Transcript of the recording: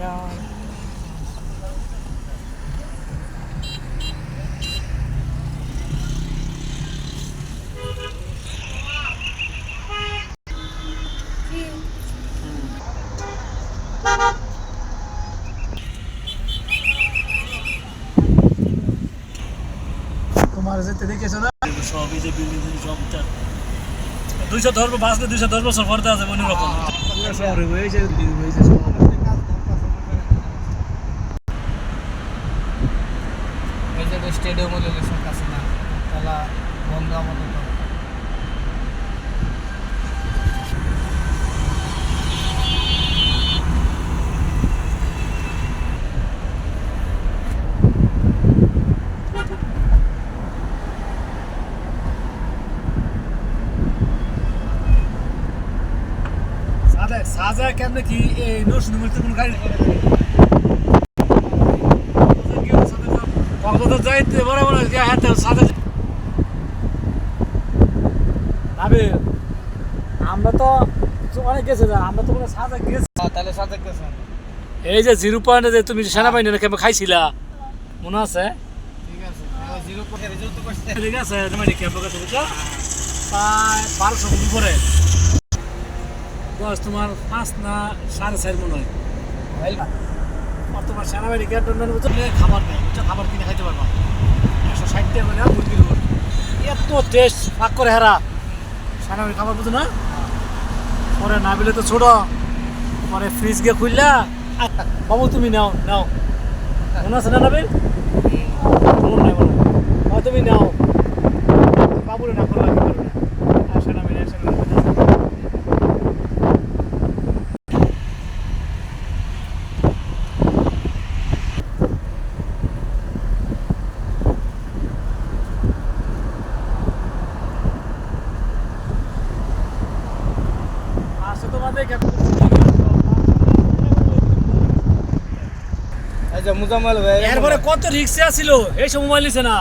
তোমার যেতে দেখেছো না সব এই যে বিল্ডিং সব 210 বাসলে 210 বছর পরে আছে মনে রকম শহরে হয়েছে হয়েছে এই যে স্টেডিয়াম হলো শেখ হাসিনা তালা বন্ধ আমাদের সাজা কেমনে কি এই নরসিংহ মধ্যে কোনো গাড়ি কক্সবাজার যাইতে বরাবর হাতে সাজা ভাবে আমরা তো অনেক গেছে আমরা তো কোনো সাজা গেছি তাহলে সাথে গেছেন এই যে 0 পয়েন্টে যে তুমি সেনাবাহিনীর ক্যাম্পে খাইছিলা মনে আছে ঠিক আছে 0 পয়েন্টে রেজাল্ট তো করতে ঠিক আছে তুমি ক্যাম্পে গেছো বুঝছো প্রায় 1200 ফুট উপরে বস তোমার 5 না 4.5 মনে হয় আর তোমার সেনাবাহিনী ক্যান্টনমেন্ট বুঝলে খাবার নেই খাবার কিনে খাইতে পারবা 160 টাকা করে মুরগির উপর এত টেস্ট পাক করে হেরা সেনাবাহিনী খাবার বুঝো না পরে না বিলে তো ছোট পরে ফ্রিজ গিয়ে খুললা বাবু তুমি নাও নাও মনে আছে না নাবিল মনে নাই মনে তুমি নাও বাবুরে না করবা কি করবে আর সেনাবাহিনী আচ্ছা মুজাম্মেল ভাই এরপরে কত রিক্সা ছিল এই সব মোবাইল নিছে না